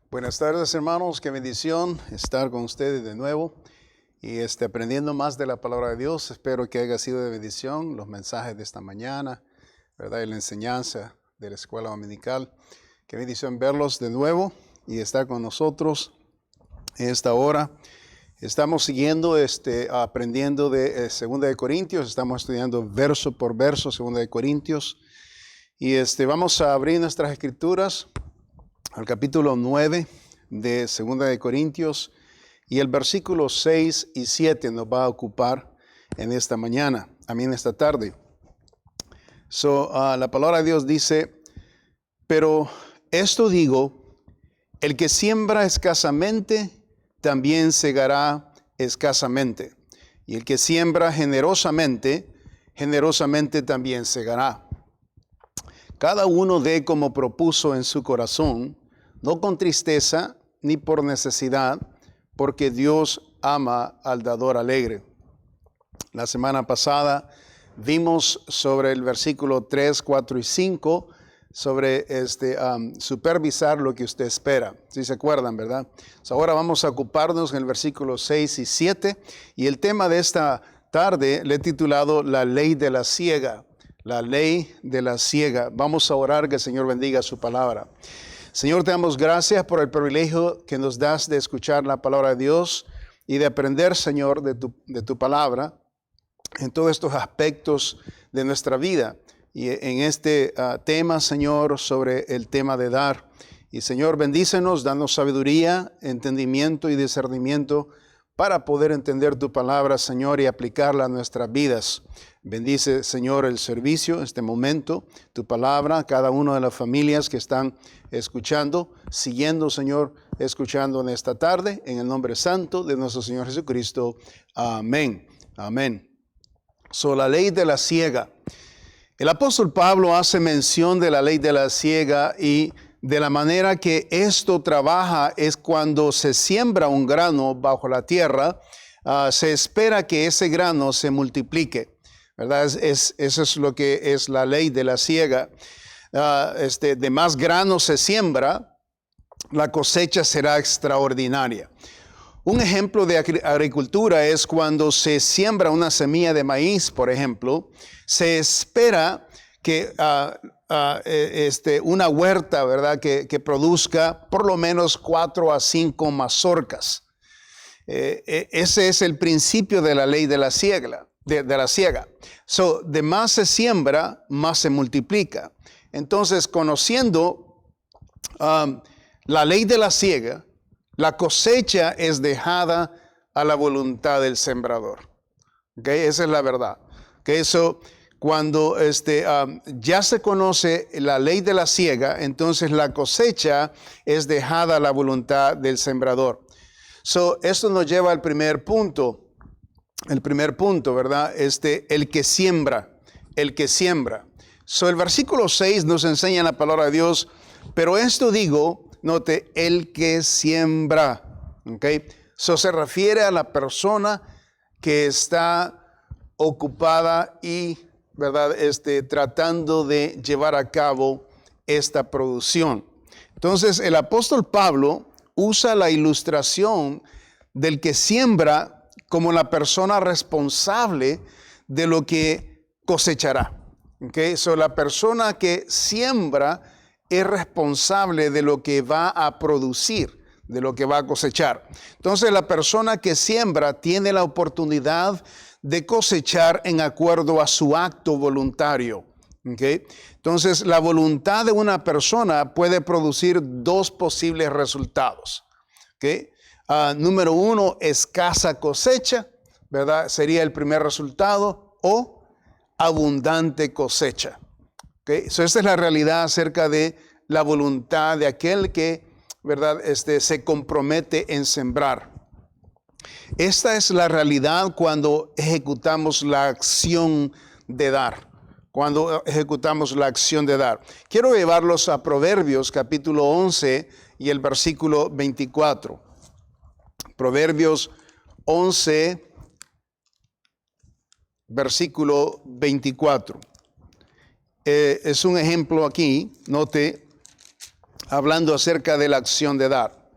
Buenas tardes, hermanos. Qué bendición estar con ustedes de nuevo y aprendiendo más de la palabra de Dios. Espero que haya sido de bendición los mensajes de esta mañana, ¿verdad? Y la enseñanza de la escuela dominical. Qué bendición verlos de nuevo y estar con nosotros en esta hora. Estamos siguiendo, aprendiendo de 2 de Corintios. Estamos estudiando verso por verso 2 de Corintios. Y vamos a abrir nuestras escrituras al capítulo 9 de 2 de Corintios, y el versículo 6 y 7 nos va a ocupar en esta mañana, en esta tarde. La palabra de Dios dice: pero esto digo, el que siembra escasamente, también segará escasamente. Y el que siembra generosamente, generosamente también segará. Cada uno dé como propuso en su corazón, no con tristeza ni por necesidad, porque Dios ama al dador alegre. La semana pasada vimos sobre el versículo 3, 4 y 5, sobre supervisar lo que usted espera. Si se acuerdan, ¿verdad? Ahora vamos a ocuparnos en el versículo 6 y 7, y el tema de esta tarde le he titulado La ley de la siega. La ley de la siega. Vamos a orar que el Señor bendiga su palabra. Señor, te damos gracias por el privilegio que nos das de escuchar la palabra de Dios y de aprender, Señor, de tu palabra en todos estos aspectos de nuestra vida. Y en este tema, Señor, sobre el tema de dar. Y Señor, bendícenos, danos sabiduría, entendimiento y discernimiento para poder entender tu palabra, Señor, y aplicarla a nuestras vidas. Bendice, Señor, el servicio, este momento, tu palabra, cada una de las familias que están escuchando, siguiendo, Señor, escuchando en esta tarde, en el nombre santo de nuestro Señor Jesucristo. Amén. Amén. La ley de la siega. El apóstol Pablo hace mención de la ley de la siega, y de la manera que esto trabaja es cuando se siembra un grano bajo la tierra, se espera que ese grano se multiplique, ¿verdad? Eso es lo que es la ley de la siega. De más grano se siembra, la cosecha será extraordinaria. Un ejemplo de agricultura es cuando se siembra una semilla de maíz, por ejemplo. Se espera que una huerta, ¿verdad? Que produzca por lo menos 4 a 5 mazorcas. Ese es el principio de la ley de la siega. De más se siembra, más se multiplica. Entonces, conociendo la ley de la siega, la cosecha es dejada a la voluntad del sembrador. ¿Okay? Esa es la verdad. ¿Okay? Cuando ya se conoce la ley de la siega, entonces la cosecha es dejada a la voluntad del sembrador. Esto nos lleva al primer punto. El primer punto, ¿verdad? El que siembra. El que siembra. El versículo 6 nos enseña la palabra de Dios. Pero esto digo, note, el que siembra. ¿Okay? Se refiere a la persona que está ocupada y, ¿verdad? Tratando de llevar a cabo esta producción. Entonces, el apóstol Pablo usa la ilustración del que siembra como la persona responsable de lo que cosechará. ¿Okay? La persona que siembra es responsable de lo que va a producir, de lo que va a cosechar. Entonces, la persona que siembra tiene la oportunidad de cosechar en acuerdo a su acto voluntario. ¿Okay? Entonces, la voluntad de una persona puede producir 2 posibles resultados. ¿Okay? Número 1, escasa cosecha, ¿verdad? Sería el primer resultado, o abundante cosecha. ¿Okay? Esta es la realidad acerca de la voluntad de aquel que, ¿verdad? Se compromete en sembrar. Esta es la realidad cuando ejecutamos la acción de dar. Cuando ejecutamos la acción de dar. Quiero llevarlos a Proverbios capítulo 11 y el versículo 24. Proverbios 11, versículo 24. Es un ejemplo aquí, note, hablando acerca de la acción de dar.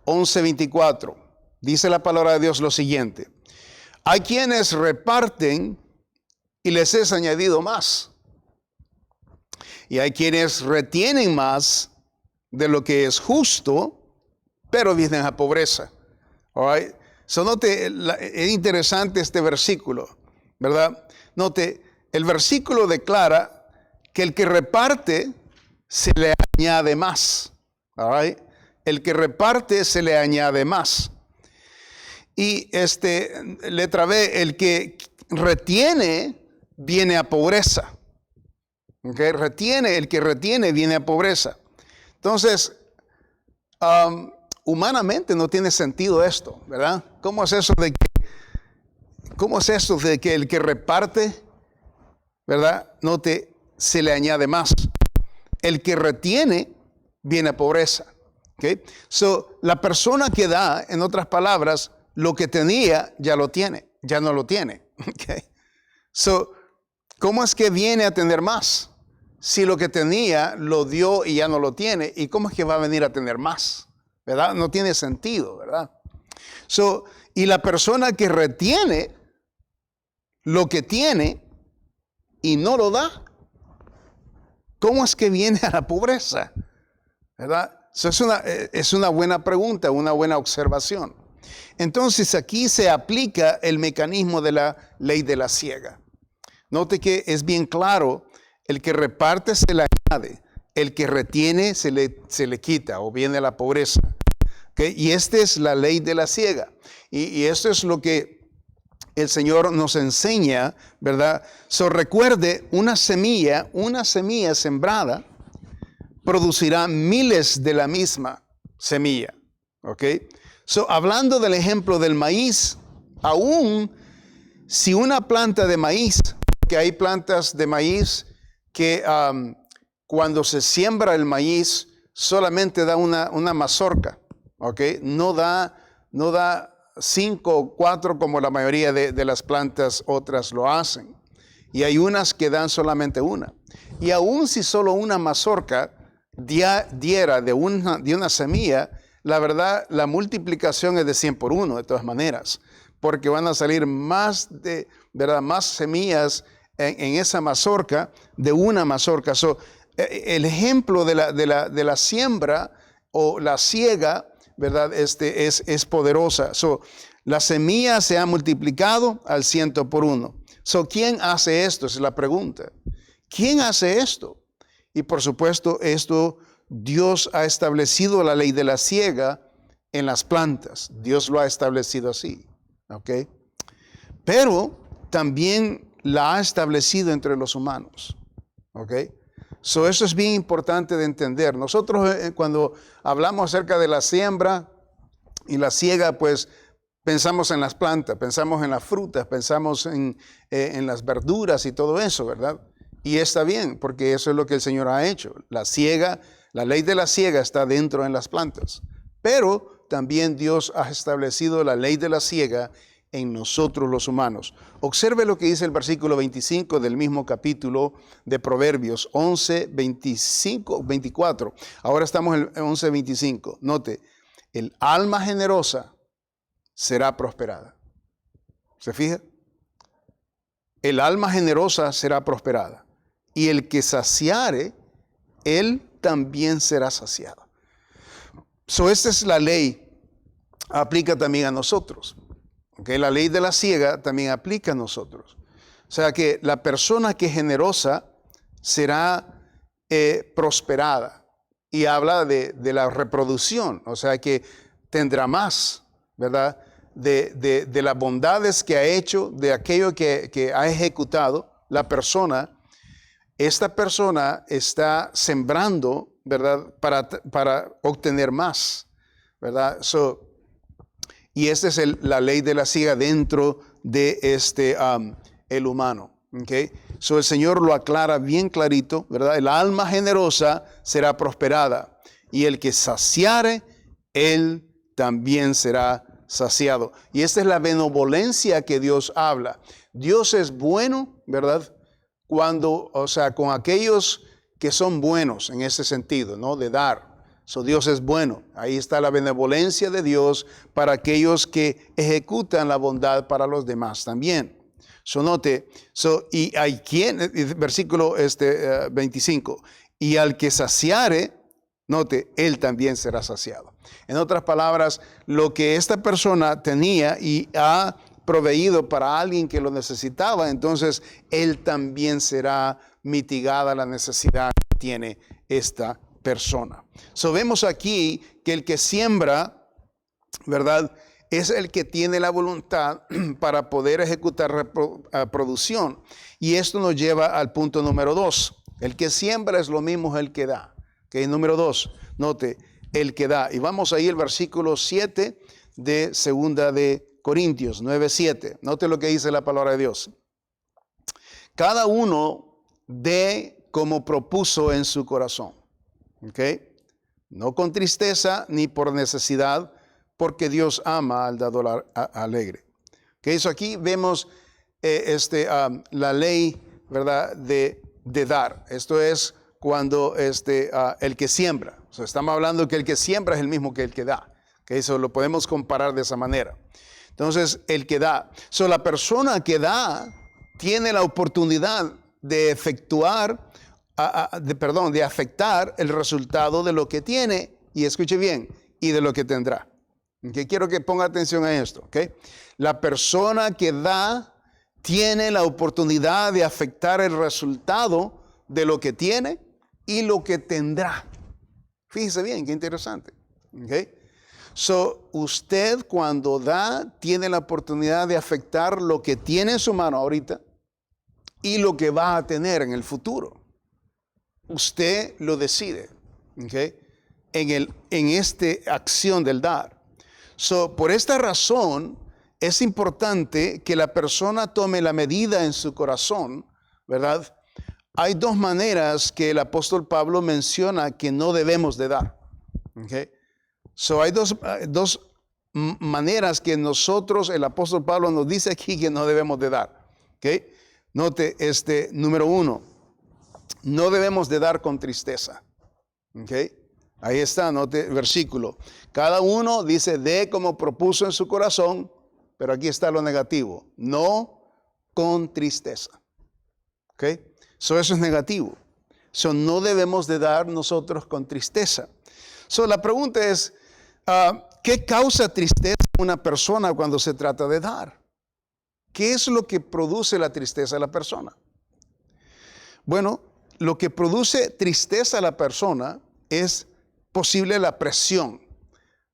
11:24. Dice la palabra de Dios lo siguiente: hay quienes reparten y les es añadido más. Y hay quienes retienen más de lo que es justo, pero vienen a pobreza. All right? So note, es interesante este versículo, ¿verdad? Note, el versículo declara que el que reparte se le añade más. All right? El que reparte se le añade más. Y letra B, el que retiene viene a pobreza. Okay, el que retiene viene a pobreza. Entonces, humanamente no tiene sentido esto, ¿verdad? ¿Cómo es eso de que el que reparte, ¿verdad? Se le añade más? El que retiene viene a pobreza. Okay? So, la persona que da, en otras palabras, lo que tenía ya lo tiene, ya no lo tiene. Okay? So, ¿cómo es que viene a tener más? Si lo que tenía lo dio y ya no lo tiene, ¿y cómo es que va a venir a tener más? ¿Verdad? No tiene sentido, ¿verdad? So, y la persona que retiene lo que tiene y no lo da, ¿cómo es que viene a la pobreza? ¿Verdad? So, es una buena pregunta, una buena observación. Entonces aquí se aplica el mecanismo de la ley de la siega. Note que es bien claro: el que reparte se le añade, el que retiene se le quita o viene a la pobreza. ¿Okay? Y esta es la ley de la siega. Y esto es lo que el Señor nos enseña, ¿verdad? So, recuerde, una semilla sembrada producirá miles de la misma semilla. ¿Ok? So, hablando del ejemplo del maíz, aún si una planta de maíz, que hay plantas de maíz que cuando se siembra el maíz solamente da una mazorca, ¿ok? No da 5 o 4 como la mayoría de las plantas otras lo hacen. Y hay unas que dan solamente una. Y aún si solo una mazorca diera de una semilla, la verdad, la multiplicación es de 100 por 1 de todas maneras, porque van a salir más semillas en esa mazorca, de una mazorca. So, el ejemplo de la siembra o la siega, ¿verdad? Es poderosa. So, la semilla se ha multiplicado al 100 por 1. So, ¿quién hace esto? Esa es la pregunta. ¿Quién hace esto? Y por supuesto, Dios ha establecido la ley de la siega en las plantas. Dios lo ha establecido así. ¿Ok? Pero también la ha establecido entre los humanos. ¿Ok? So, eso es bien importante de entender. Nosotros cuando hablamos acerca de la siembra y la siega, pues pensamos en las plantas, pensamos en las frutas, pensamos en las verduras y todo eso, ¿verdad? Y está bien, porque eso es lo que el Señor ha hecho. La siega, la ley de la siega está dentro en las plantas. Pero también Dios ha establecido la ley de la siega en nosotros los humanos. Observe lo que dice el versículo 25 del mismo capítulo de Proverbios, 11, 25, 24. Ahora estamos en 11, 25. Note, el alma generosa será prosperada. ¿Se fija? El alma generosa será prosperada. Y el que saciare, él también será saciado. So, esta es la ley, aplica también a nosotros. Okay, la ley de la siega también aplica a nosotros. O sea que la persona que es generosa será prosperada. Y habla de la reproducción, o sea que tendrá más, ¿verdad? De las bondades que ha hecho, de aquello que ha ejecutado la persona. Esta persona está sembrando, ¿verdad? Para obtener más, ¿verdad? Y esta es la ley de la siega dentro de el humano. ¿Okay? So, el Señor lo aclara bien clarito, ¿verdad? El alma generosa será prosperada y el que saciare, él también será saciado. Y esta es la benevolencia que Dios habla. Dios es bueno, ¿verdad? Con aquellos que son buenos en ese sentido, ¿no? De dar. So, Dios es bueno. Ahí está la benevolencia de Dios para aquellos que ejecutan la bondad para los demás también. So, note, y hay quien, versículo 25, y al que saciare, note, él también será saciado. En otras palabras, lo que esta persona tenía y ha proveído para alguien que lo necesitaba, entonces él también será mitigada la necesidad que tiene esta persona. So, vemos aquí que el que siembra, ¿verdad?, es el que tiene la voluntad para poder ejecutar producción. Y esto nos lleva al punto número 2. El que siembra es lo mismo el que da. Okay, número 2, note, el que da. Y vamos ahí al versículo 7 de 2 de Corintios 9:7. Note lo que dice la palabra de Dios. Cada uno dé como propuso en su corazón. Okay, no con tristeza ni por necesidad, porque Dios ama al dador alegre. Que eso aquí vemos la ley, ¿verdad?, de dar. Esto es cuando el que siembra. O sea, estamos hablando que el que siembra es el mismo que el que da. Que eso lo podemos comparar de esa manera. Entonces, el que da. So, la persona que da tiene la oportunidad de efectuar, de afectar el resultado de lo que tiene, y escuche bien, y de lo que tendrá. Okay, quiero que ponga atención a esto. Okay. La persona que da tiene la oportunidad de afectar el resultado de lo que tiene y lo que tendrá. Fíjese bien, qué interesante. Okay. So, usted cuando da tiene la oportunidad de afectar lo que tiene en su mano ahorita y lo que va a tener en el futuro. Usted lo decide. Okay. En esta acción del dar. So, por esta razón, es importante que la persona tome la medida en su corazón, ¿verdad? Hay dos maneras que el apóstol Pablo menciona que no debemos de dar. Okay. So, hay dos maneras que nosotros, el apóstol Pablo nos dice aquí que no debemos de dar. Okay. Note, número 1, no debemos de dar con tristeza. Okay. Ahí está, note el versículo. Cada uno dice, dé como propuso en su corazón, pero aquí está lo negativo. No con tristeza. ¿Ok? Eso es negativo. So, no debemos de dar nosotros con tristeza. So, la pregunta es, ¿qué causa tristeza a una persona cuando se trata de dar? ¿Qué es lo que produce la tristeza a la persona? Bueno, lo que produce tristeza a la persona es posible la presión.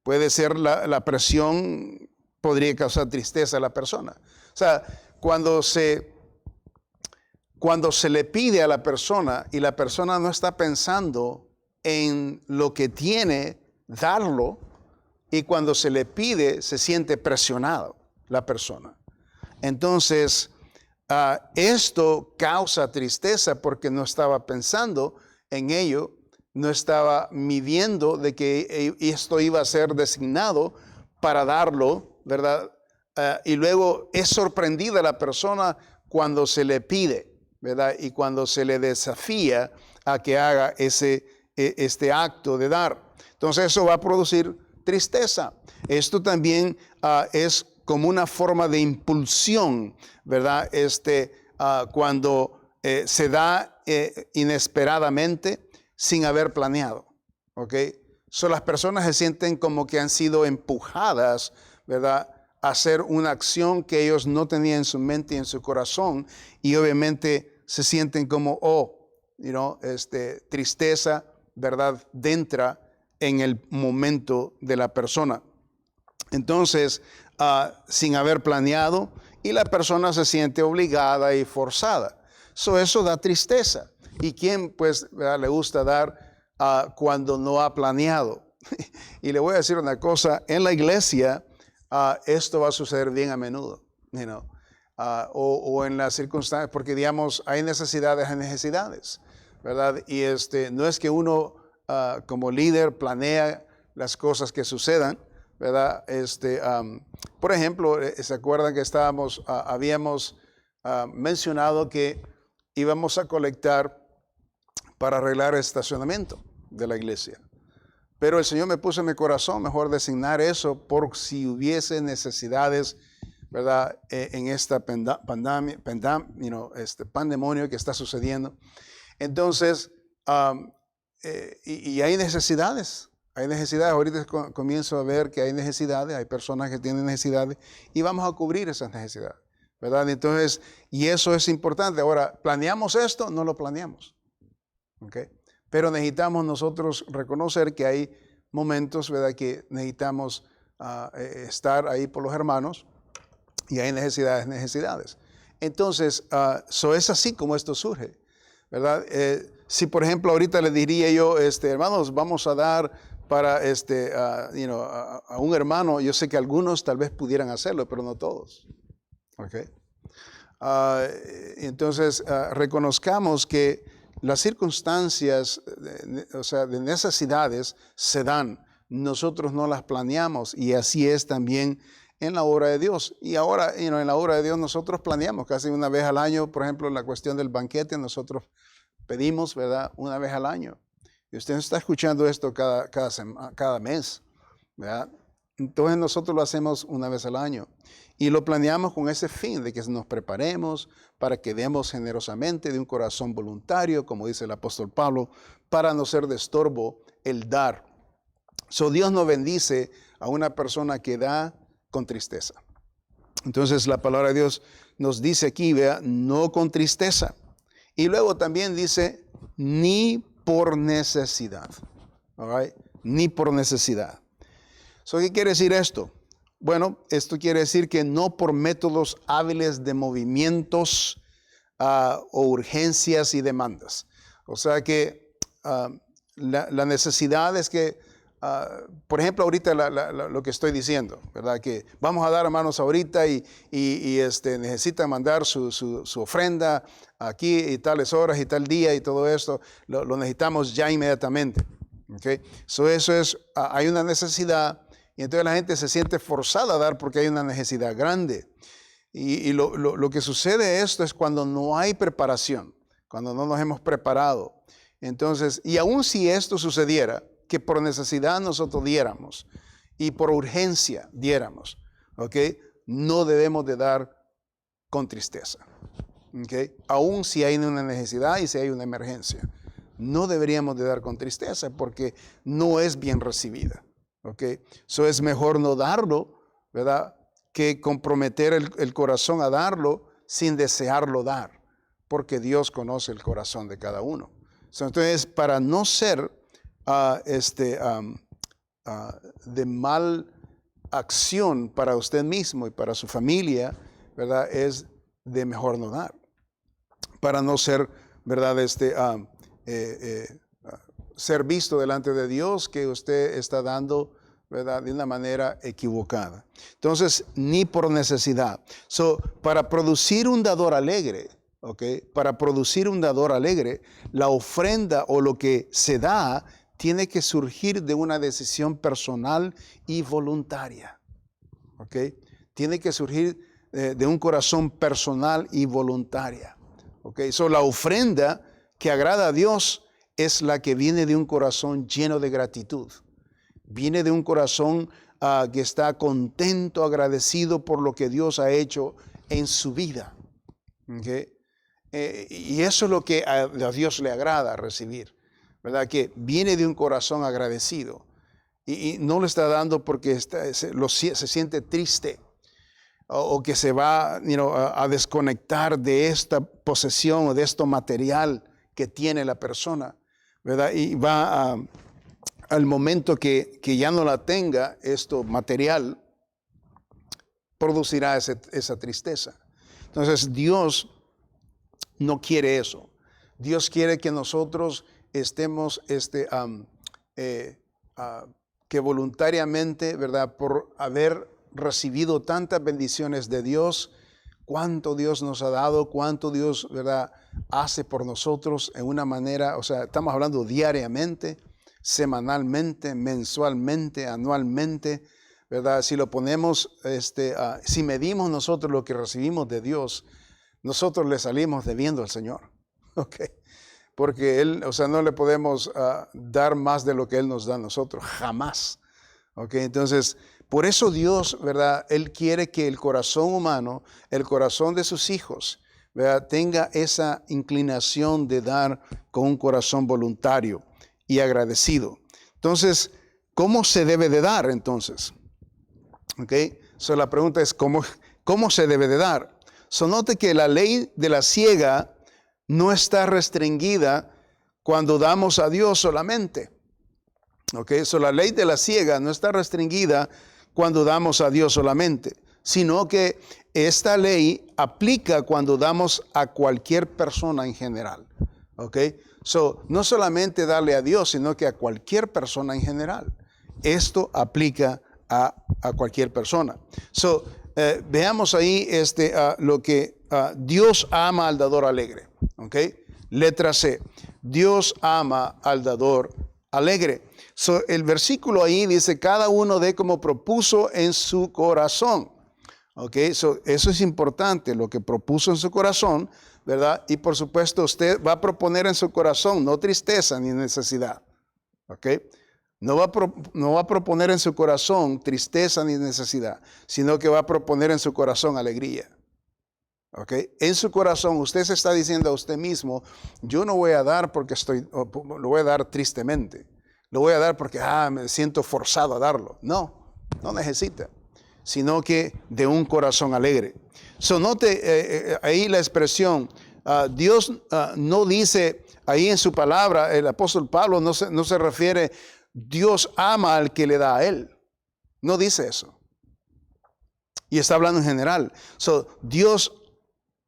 Puede ser la presión, podría causar tristeza a la persona. O sea, cuando se le pide a la persona y la persona no está pensando en lo que tiene, darlo, y cuando se le pide se siente presionado la persona. Entonces, esto causa tristeza porque no estaba pensando en ello, no estaba midiendo de que esto iba a ser designado para darlo, ¿verdad? Y luego es sorprendida la persona cuando se le pide, ¿verdad? Y cuando se le desafía a que haga este acto de dar. Entonces eso va a producir tristeza. Esto también es como una forma de impulsión, ¿verdad? Cuando se da inesperadamente, sin haber planeado, ¿ok? So, las personas se sienten como que han sido empujadas, ¿verdad?, a hacer una acción que ellos no tenían en su mente y en su corazón, y obviamente se sienten como, tristeza, ¿verdad?, entra en el momento de la persona. Entonces, sin haber planeado, y la persona se siente obligada y forzada. So, eso da tristeza. ¿Y quién, pues, le gusta dar cuando no ha planeado? Y le voy a decir una cosa, en la iglesia esto va a suceder bien a menudo, o en las circunstancias, porque digamos, hay necesidades, ¿verdad? Y no es que uno como líder planea las cosas que sucedan, ¿verdad? Por ejemplo, ¿se acuerdan que habíamos mencionado que íbamos a colectar para arreglar el estacionamiento de la iglesia? Pero el Señor me puso en mi corazón mejor designar eso por si hubiese necesidades, ¿verdad? En esta pandemonio que está sucediendo. Entonces, y hay necesidades. Hay necesidades. Ahorita comienzo a ver que hay necesidades. Hay personas que tienen necesidades y vamos a cubrir esas necesidades, ¿verdad? Entonces, y eso es importante. Ahora, ¿planeamos esto? No lo planeamos. ¿Ok? Pero necesitamos nosotros reconocer que hay momentos, ¿verdad?, que necesitamos estar ahí por los hermanos y hay necesidades. Entonces, es así como esto surge, ¿verdad? Si por ejemplo ahorita le diría yo, hermanos, vamos a dar para a un hermano, yo sé que algunos tal vez pudieran hacerlo, pero no todos. ¿Okay? Entonces, reconozcamos que las circunstancias, de necesidades se dan. Nosotros no las planeamos y así es también en la obra de Dios. Y ahora, en la obra de Dios nosotros planeamos casi una vez al año, por ejemplo, la cuestión del banquete, nosotros pedimos, ¿verdad?, una vez al año. Y usted está escuchando esto cada mes, ¿verdad? Entonces nosotros lo hacemos una vez al año. Y lo planeamos con ese fin de que nos preparemos para que demos generosamente de un corazón voluntario, como dice el apóstol Pablo, para no ser de estorbo el dar. Dios no bendice a una persona que da con tristeza. Entonces la palabra de Dios nos dice aquí, vea, no con tristeza. Y luego también dice, ni por necesidad. All right? Ni por necesidad. ¿Qué quiere decir esto? Bueno, esto quiere decir que no por métodos hábiles de movimientos o urgencias y demandas. O sea que la necesidad es que, por ejemplo, ahorita lo que estoy diciendo, ¿verdad? Que vamos a dar hermanos ahorita y necesitan mandar su ofrenda aquí y tales horas y tal día y todo esto, lo necesitamos ya inmediatamente. ¿Okay? Eso es, hay una necesidad. Y entonces la gente se siente forzada a dar porque hay una necesidad grande. Y lo que sucede esto es cuando no hay preparación, cuando no nos hemos preparado. Entonces, y aun si esto sucediera, que por necesidad nosotros diéramos y por urgencia diéramos, ¿ok? No debemos de dar con tristeza, ¿ok? Aun si hay una necesidad y si hay una emergencia, no deberíamos de dar con tristeza porque no es bien recibida. Okay. Es mejor no darlo, ¿verdad?, que comprometer el corazón a darlo sin desearlo dar, porque Dios conoce el corazón de cada uno. Entonces, para no ser de mal acción para usted mismo y para su familia, ¿verdad?, es de mejor no dar. Para no ser, ¿verdad?, ser visto delante de Dios que usted está dando, ¿verdad?, de una manera equivocada. Entonces, ni por necesidad. Para producir un dador alegre, ¿okay? Para producir un dador alegre, la ofrenda o lo que se da tiene que surgir de una decisión personal y voluntaria. ¿Okay? Tiene que surgir de un corazón personal y voluntaria. ¿Okay? La ofrenda que agrada a Dios es la que viene de un corazón lleno de gratitud. Viene de un corazón que está contento, agradecido por lo que Dios ha hecho en su vida. ¿Okay? Y eso es lo que a Dios le agrada recibir, ¿verdad? Que viene de un corazón agradecido. Y no le está dando porque se siente triste o que se va a desconectar de esta posesión o de esto material que tiene la persona, ¿verdad? Y va al momento que ya no la tenga, esto material, producirá esa tristeza. Entonces Dios no quiere eso. Dios quiere que nosotros estemos, que voluntariamente, ¿verdad?, por haber recibido tantas bendiciones de Dios, cuánto Dios nos ha dado, cuánto Dios, ¿verdad?, hace por nosotros en una manera, estamos hablando diariamente, semanalmente, mensualmente, anualmente, ¿verdad? Si lo ponemos, si medimos nosotros lo que recibimos de Dios, nosotros le salimos debiendo al Señor, ¿ok? porque Él, o sea, no le podemos dar más de lo que Él nos da a nosotros, jamás. ¿Ok? Entonces, por eso Dios, ¿verdad? Él quiere que el corazón humano, el corazón de sus hijos, ¿verdad? Tenga esa inclinación de dar con un corazón voluntario y agradecido. Entonces, ¿cómo se debe de dar entonces? ¿Ok? So, la pregunta es, ¿cómo se debe de dar? So, note que la ley de la siega no está restringida cuando damos a Dios solamente. Ok, so la ley de la siega no está restringida cuando damos a Dios solamente, sino que esta ley aplica cuando damos a cualquier persona en general. Ok, so no solamente darle a Dios, sino que a cualquier persona en general. Esto aplica a cualquier persona. So, veamos ahí lo que Dios ama al dador alegre. ¿Ok? Letra C. Dios ama al dador alegre. So, el versículo ahí dice, cada uno dé como propuso en su corazón. ¿Ok? So, eso es importante, lo que propuso en su corazón, ¿verdad? Y por supuesto usted va a proponer en su corazón, no tristeza ni necesidad. ¿Ok? No va a proponer en su corazón tristeza ni necesidad, sino que va a proponer en su corazón alegría. ¿Ok? En su corazón usted se está diciendo a usted mismo, yo no voy a dar porque lo voy a dar tristemente. Lo voy a dar porque me siento forzado a darlo. No necesita, sino que de un corazón alegre. So, note ahí la expresión, Dios no dice ahí en su palabra, el apóstol Pablo no se refiere, Dios ama al que le da a él. No dice eso. Y está hablando en general. So, Dios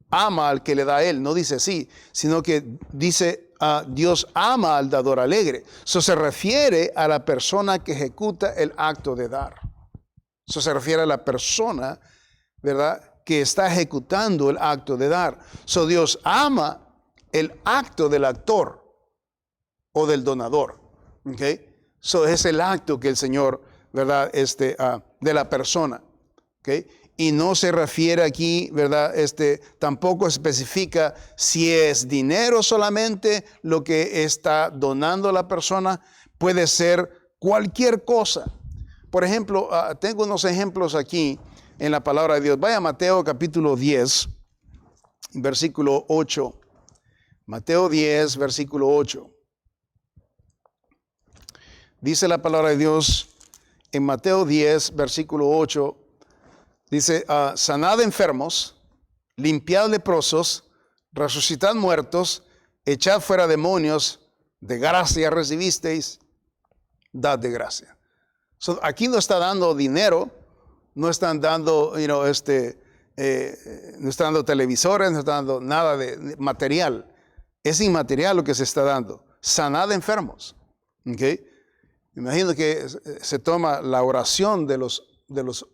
ama al que le da a él. No dice sí, sino que dice Dios ama al dador alegre. Eso se refiere a la persona que ejecuta el acto de dar. Eso se refiere a la persona, ¿verdad?, que está ejecutando el acto de dar. So, Dios ama el acto del actor o del donador. ¿Ok? So, es el acto que el Señor, ¿verdad?, de la persona. ¿Ok? Y no se refiere aquí, ¿verdad? Tampoco especifica si es dinero solamente lo que está donando la persona. Puede ser cualquier cosa. Por ejemplo, tengo unos ejemplos aquí en la palabra de Dios. Vaya a Mateo capítulo 10, versículo 8. Mateo 10, versículo 8. Dice la palabra de Dios en Mateo 10, versículo 8. Dice, sanad enfermos, limpiad leprosos, resucitad muertos, echad fuera demonios, de gracia recibisteis, dad de gracia. So, aquí no está dando dinero, no están dando, no están dando televisores, no están dando nada de material. Es inmaterial lo que se está dando. Sanad enfermos. ¿Okay? Imagino que se toma la oración de los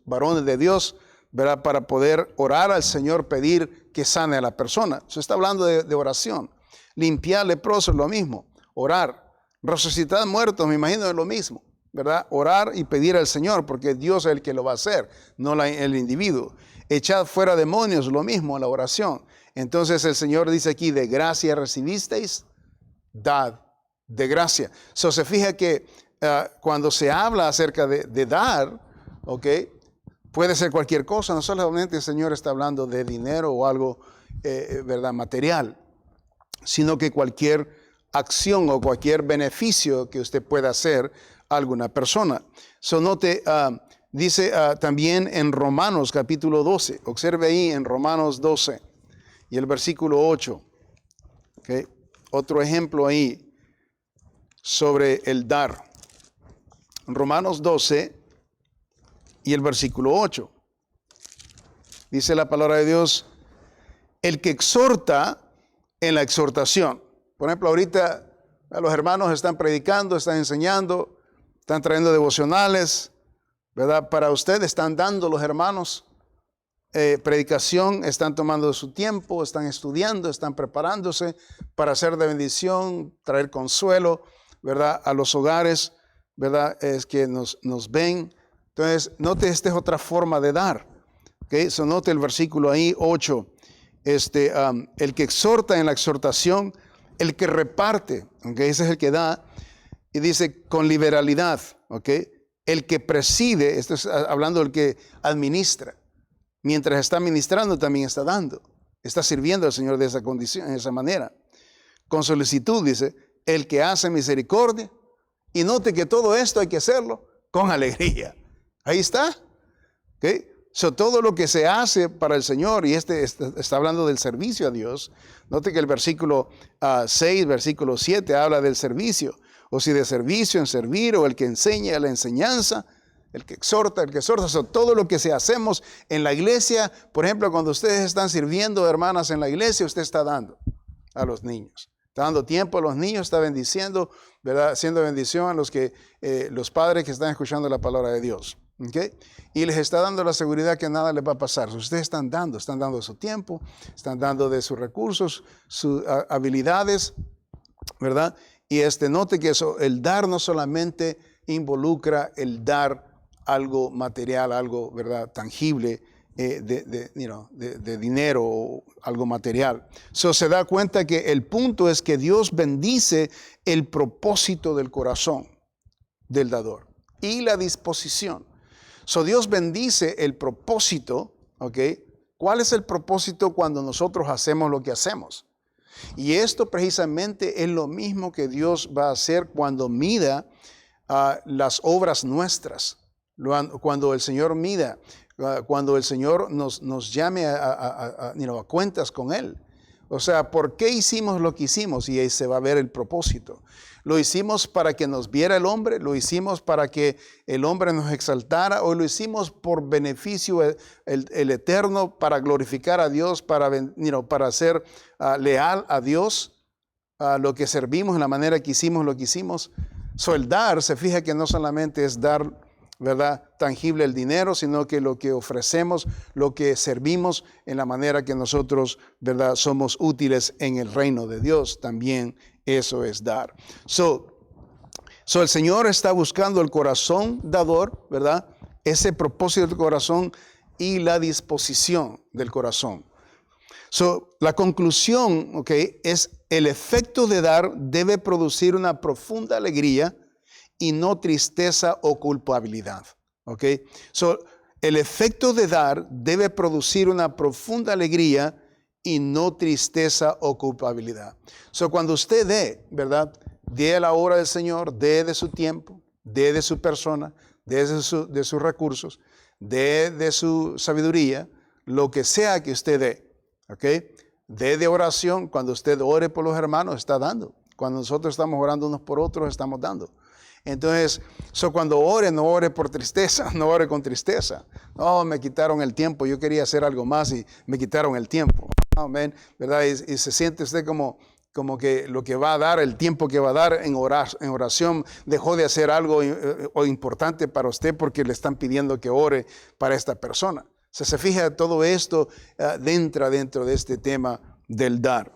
varones de Dios, ¿verdad?, para poder orar al Señor, pedir que sane a la persona. Se está hablando de oración. Limpiar leprosos, lo mismo. Orar. Resucitar muertos, me imagino es lo mismo, ¿verdad? Orar y pedir al Señor, porque Dios es el que lo va a hacer, no el individuo. Echar fuera demonios, lo mismo, la oración. Entonces el Señor dice aquí, de gracia recibisteis, dad de gracia. So, se fija que cuando se habla acerca de dar, ¿ok?, puede ser cualquier cosa, no solamente el Señor está hablando de dinero o algo, ¿verdad?, material, sino que cualquier acción o cualquier beneficio que usted pueda hacer a alguna persona. So, note, dice también en Romanos capítulo 12, observe ahí en Romanos 12 y el versículo 8, ¿okay? Otro ejemplo ahí sobre el dar. Romanos 12 y el versículo 8. Dice la palabra de Dios, el que exhorta en la exhortación. Por ejemplo, ahorita los hermanos están predicando, están enseñando, están trayendo devocionales, ¿verdad? Para ustedes están dando los hermanos predicación, están tomando su tiempo, están estudiando, están preparándose para hacer de bendición, traer consuelo, ¿verdad?, a los hogares, ¿verdad?, es que nos ven. Entonces, note, esta es otra forma de dar. ¿Okay? So, note el versículo ahí, 8. El que exhorta en la exhortación, el que reparte, ¿okay? Ese es el que da, y dice con liberalidad, ¿okay? El que preside, esto es hablando del que administra, mientras está administrando también está dando, está sirviendo al Señor de esa condición, de esa manera. Con solicitud, dice, el que hace misericordia, y note que todo esto hay que hacerlo con alegría. Ahí está, ¿okay? So, todo lo que se hace para el Señor, y está hablando del servicio a Dios. Note que el versículo 6, versículo 7 habla del servicio. O si de servicio en servir, o el que enseña la enseñanza, el que exhorta. So, todo lo que hacemos en la iglesia, por ejemplo, cuando ustedes están sirviendo, hermanas, en la iglesia, usted está dando a los niños. Está dando tiempo a los niños, está bendiciendo, ¿verdad? Haciendo bendición a los padres que están escuchando la palabra de Dios. ¿Okay? Y les está dando la seguridad que nada les va a pasar. Ustedes están dando de su tiempo, están dando de sus recursos, sus habilidades, ¿verdad? Y note que eso, el dar no solamente involucra el dar algo material, algo, ¿verdad? Tangible, de dinero o algo material. Se da cuenta que el punto es que Dios bendice el propósito del corazón del dador y la disposición. Dios bendice el propósito, ¿ok? ¿Cuál es el propósito cuando nosotros hacemos lo que hacemos? Y esto precisamente es lo mismo que Dios va a hacer cuando mida las obras nuestras. Cuando el Señor mida, cuando el Señor nos llame a cuentas con Él. O sea, ¿por qué hicimos lo que hicimos? Y ahí se va a ver el propósito. ¿Lo hicimos para que nos viera el hombre? ¿Lo hicimos para que el hombre nos exaltara? ¿O lo hicimos por beneficio el eterno, para glorificar a Dios, para ser leal a Dios, a lo que servimos, en la manera que hicimos lo que hicimos? El dar, se fija que no solamente es dar, ¿verdad?, tangible el dinero, sino que lo que ofrecemos, lo que servimos en la manera que nosotros, ¿verdad?, somos útiles en el reino de Dios, también eso es dar. El Señor está buscando el corazón dador, ¿verdad?, ese propósito del corazón y la disposición del corazón. La conclusión, ¿okay?, es el efecto de dar debe producir una profunda alegría y no tristeza o culpabilidad. ¿Ok? El efecto de dar debe producir una profunda alegría y no tristeza o culpabilidad. Cuando usted dé, ¿verdad?, dé a la obra del Señor, dé de su tiempo, dé de su persona, dé de sus recursos, dé de su sabiduría, lo que sea que usted dé. ¿Ok? Dé de oración. Cuando usted ore por los hermanos, está dando. Cuando nosotros estamos orando unos por otros, estamos dando. Entonces, cuando ore, no ore por tristeza, no ore con tristeza. Oh, me quitaron el tiempo, yo quería hacer algo más y me quitaron el tiempo. Amén, ¿verdad? Y se siente usted como que lo que va a dar, el tiempo que va a dar en oración, dejó de hacer algo importante para usted porque le están pidiendo que ore para esta persona. Se fija, todo esto dentro de este tema del dar.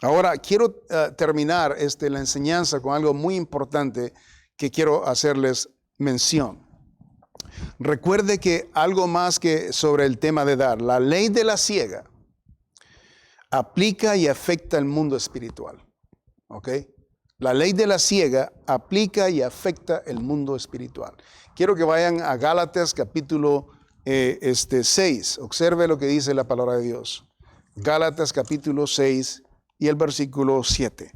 Ahora, quiero terminar la enseñanza con algo muy importante que quiero hacerles mención. Recuerde que algo más que sobre el tema de dar, la ley de la siega aplica y afecta el mundo espiritual. ¿Ok? La ley de la siega aplica y afecta el mundo espiritual. Quiero que vayan a Gálatas capítulo 6. Observe lo que dice la palabra de Dios. Gálatas capítulo 6 y el versículo 7.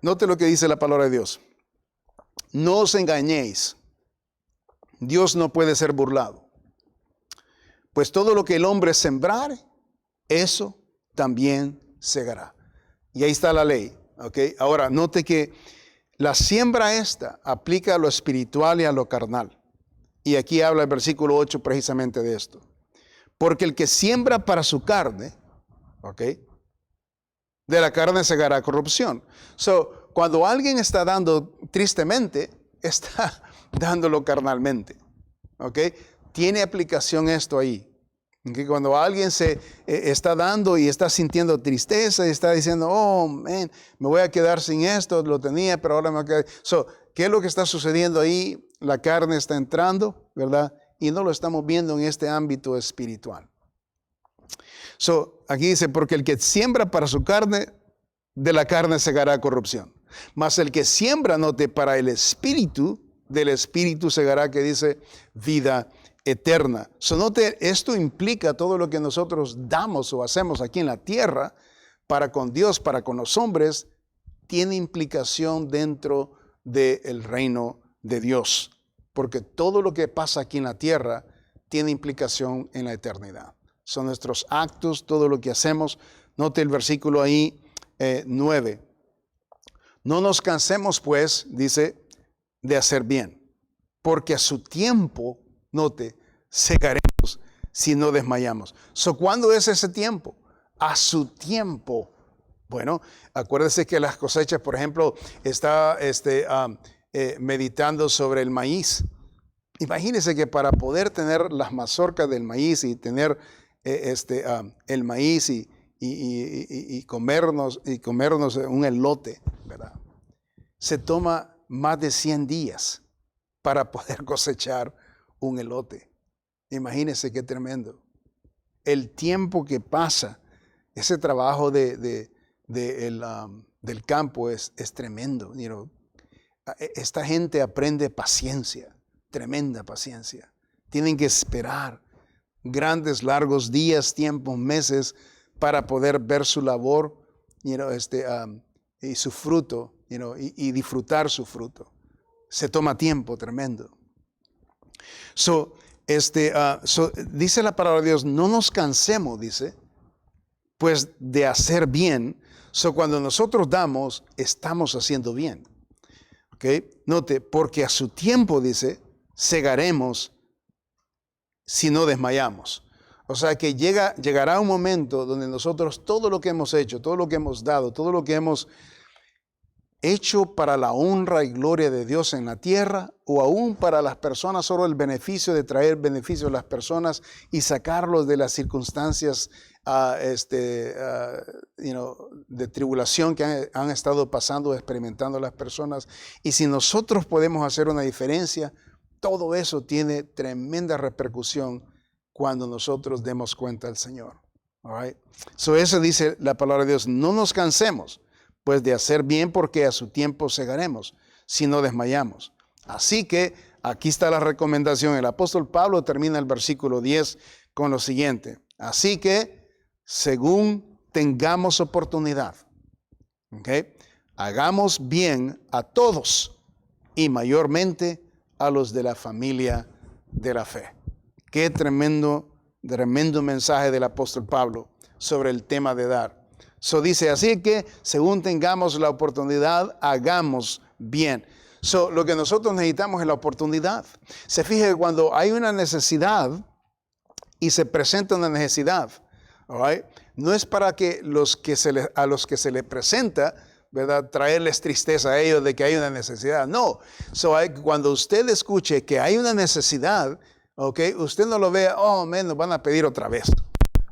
Note lo que dice la palabra de Dios. No os engañéis. Dios no puede ser burlado. Pues todo lo que el hombre sembrare, eso también segará. Y ahí está la ley. ¿Okay? Ahora, note que la siembra esta aplica a lo espiritual y a lo carnal. Y aquí habla el versículo 8 precisamente de esto. Porque el que siembra para su carne, ¿ok?, de la carne segará corrupción. Cuando alguien está dando tristemente, está dándolo carnalmente. ¿Ok? Tiene aplicación esto ahí. ¿Okay? Cuando alguien se está dando y está sintiendo tristeza y está diciendo, oh, man, me voy a quedar sin esto, lo tenía, pero ahora me voy a quedar. ¿Qué es lo que está sucediendo ahí? La carne está entrando, ¿verdad? Y no lo estamos viendo en este ámbito espiritual. Aquí dice, porque el que siembra para su carne, de la carne segará corrupción. Mas el que siembra, note, para el espíritu, del espíritu segará, que dice, vida eterna. So, note, esto implica todo lo que nosotros damos o hacemos aquí en la tierra para con Dios, para con los hombres, tiene implicación dentro del reino de Dios. Porque todo lo que pasa aquí en la tierra tiene implicación en la eternidad. Son nuestros actos, todo lo que hacemos. Note el versículo ahí 9. No nos cansemos, pues, dice, de hacer bien, porque a su tiempo, note, segaremos si no desmayamos. ¿Cuándo es ese tiempo? A su tiempo. Bueno, acuérdese que las cosechas, por ejemplo, está meditando sobre el maíz. Imagínese que para poder tener las mazorcas del maíz y tener el maíz y comernos un elote, ¿verdad? Se toma más de 100 días para poder cosechar un elote. Imagínese qué tremendo. El tiempo que pasa, ese trabajo del campo es tremendo. You know, esta gente aprende paciencia, tremenda paciencia. Tienen que esperar grandes, largos días, tiempos, meses para poder ver su labor, you know, y su fruto, you know, y disfrutar su fruto. Se toma tiempo tremendo. Dice la palabra de Dios, no nos cansemos, dice, pues de hacer bien. Cuando nosotros damos, estamos haciendo bien. ¿Okay? Note, porque a su tiempo, dice, segaremos si no desmayamos. O sea que llegará un momento donde nosotros todo lo que hemos hecho, todo lo que hemos dado, todo lo que hemos hecho para la honra y gloria de Dios en la tierra, o aún para las personas, solo el beneficio de traer beneficio a las personas y sacarlos de las circunstancias de tribulación que han estado pasando, experimentando las personas. Y si nosotros podemos hacer una diferencia, todo eso tiene tremenda repercusión cuando nosotros demos cuenta al Señor. All right? Eso dice la palabra de Dios, no nos cansemos pues de hacer bien, porque a su tiempo segaremos si no desmayamos. Así que aquí está la recomendación. El apóstol Pablo termina el versículo 10 con lo siguiente. Así que, según tengamos oportunidad, ¿okay? Hagamos bien a todos y mayormente a los de la familia de la fe. Qué tremendo mensaje del apóstol Pablo sobre el tema de dar. Dice, así que según tengamos la oportunidad, hagamos bien. Lo que nosotros necesitamos es la oportunidad. Se fije, cuando hay una necesidad y se presenta una necesidad, all right, no es para que a los que se les presenta, ¿verdad?, traerles tristeza a ellos de que hay una necesidad. No. Cuando usted escuche que hay una necesidad, okay, usted no lo vea, oh, man, nos van a pedir otra vez.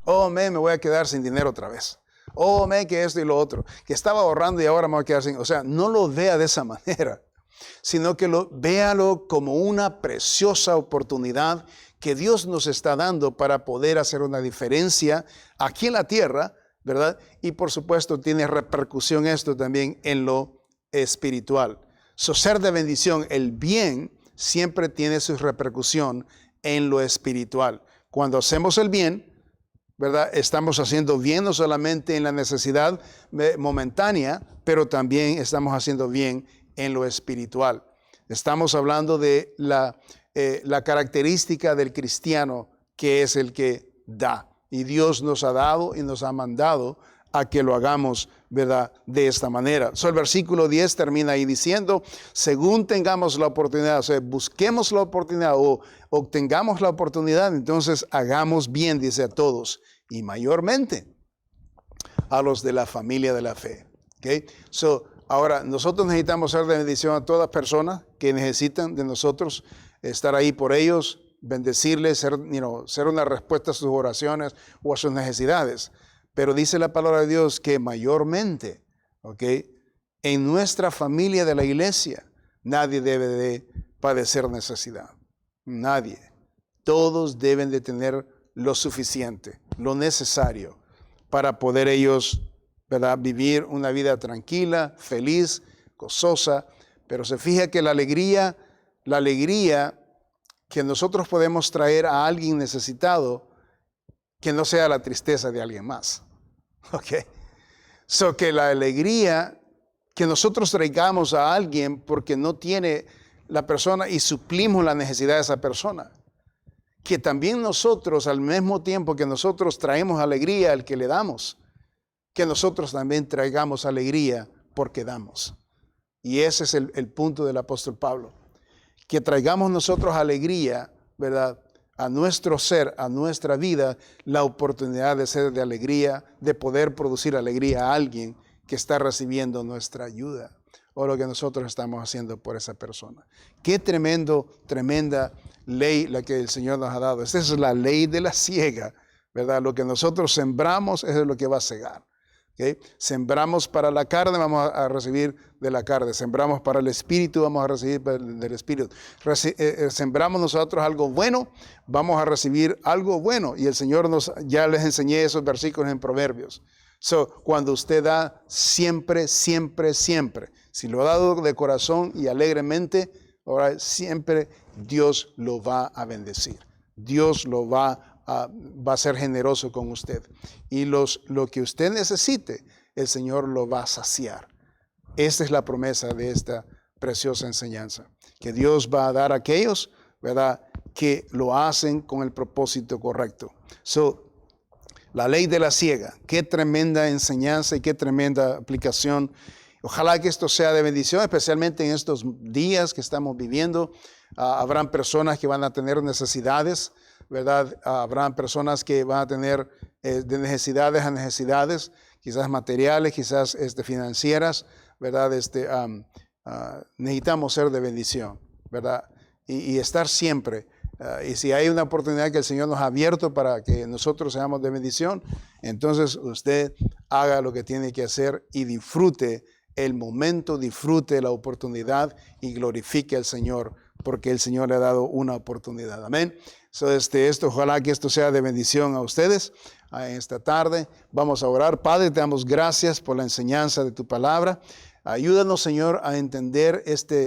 Oh, man, me voy a quedar sin dinero otra vez. Oh, man, que esto y lo otro. Que estaba ahorrando y ahora me voy a quedar sin. O sea, no lo vea de esa manera, sino que véalo como una preciosa oportunidad que Dios nos está dando para poder hacer una diferencia aquí en la tierra, ¿verdad? Y por supuesto tiene repercusión esto también en lo espiritual. Ser de bendición, el bien siempre tiene su repercusión en lo espiritual. Cuando hacemos el bien, ¿verdad?, estamos haciendo bien no solamente en la necesidad momentánea, pero también estamos haciendo bien en lo espiritual. Estamos hablando de la característica del cristiano, que es el que da. Y Dios nos ha dado y nos ha mandado a que lo hagamos, ¿verdad?, de esta manera. El versículo 10 termina ahí diciendo, según tengamos la oportunidad, o sea, busquemos la oportunidad o obtengamos la oportunidad, entonces hagamos bien, dice, a todos y mayormente a los de la familia de la fe. Okay? Ahora, nosotros necesitamos ser de bendición a todas personas que necesitan de nosotros, estar ahí por ellos, bendecirles, ser una respuesta a sus oraciones o a sus necesidades. Pero dice la palabra de Dios que mayormente, ¿okay?, en nuestra familia de la iglesia, nadie debe de padecer necesidad. Nadie. Todos deben de tener lo suficiente, lo necesario para poder ellos ¿verdad? Vivir una vida tranquila, feliz, gozosa, pero se fija que la alegría que nosotros podemos traer a alguien necesitado, que no sea la tristeza de alguien más. ¿Ok? So que la alegría que nosotros traigamos a alguien porque no tiene la persona y suplimos la necesidad de esa persona. Que también nosotros, al mismo tiempo que nosotros traemos alegría al que le damos, que nosotros también traigamos alegría porque damos. Y ese es el punto del apóstol Pablo. Que traigamos nosotros alegría, ¿verdad? A nuestro ser, a nuestra vida, la oportunidad de ser de alegría, de poder producir alegría a alguien que está recibiendo nuestra ayuda o lo que nosotros estamos haciendo por esa persona. Qué tremenda ley la que el Señor nos ha dado. Esta es la ley de la siega, ¿verdad? Lo que nosotros sembramos es lo que va a segar. ¿Okay? Sembramos para la carne, vamos a recibir de la carne. Sembramos para el espíritu, vamos a recibir del espíritu. Sembramos nosotros algo bueno, vamos a recibir algo bueno. Y el Señor ya les enseñé esos versículos en Proverbios. Cuando usted da siempre, siempre, siempre, si lo ha dado de corazón y alegremente, ahora siempre Dios lo va a bendecir. Dios lo va a ser generoso con usted. Y lo que usted necesite, el Señor lo va a saciar. Esta es la promesa de esta preciosa enseñanza. Que Dios va a dar a aquellos, ¿verdad?, que lo hacen con el propósito correcto. La ley de la siega, qué tremenda enseñanza y qué tremenda aplicación. Ojalá que esto sea de bendición, especialmente en estos días que estamos viviendo. Habrán personas que van a tener necesidades, ¿verdad? Habrán personas que van a tener de necesidades a necesidades, quizás materiales, quizás financieras, ¿verdad? Necesitamos ser de bendición, ¿verdad? Y estar siempre. Y si hay una oportunidad que el Señor nos ha abierto para que nosotros seamos de bendición, entonces usted haga lo que tiene que hacer y disfrute el momento, disfrute la oportunidad y glorifique al Señor porque el Señor le ha dado una oportunidad. Amén. Ojalá que esto sea de bendición a ustedes esta tarde. Vamos a orar. Padre, te damos gracias por la enseñanza de tu palabra. Ayúdanos, Señor, a entender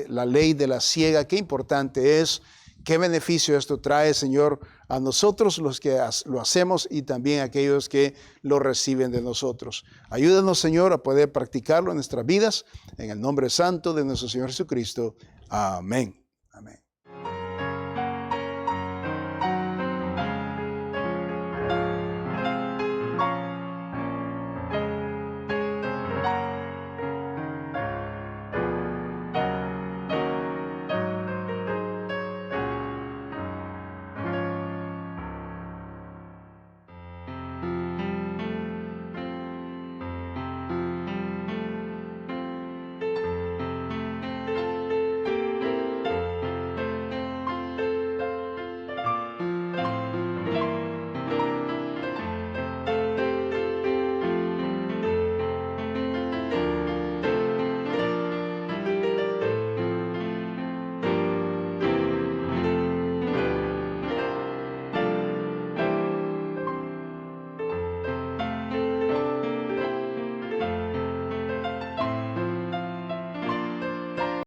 la ley de la siega. Qué importante es. Qué beneficio esto trae, Señor, a nosotros los que lo hacemos y también a aquellos que lo reciben de nosotros. Ayúdanos, Señor, a poder practicarlo en nuestras vidas. En el nombre santo de nuestro Señor Jesucristo. Amén. Amén.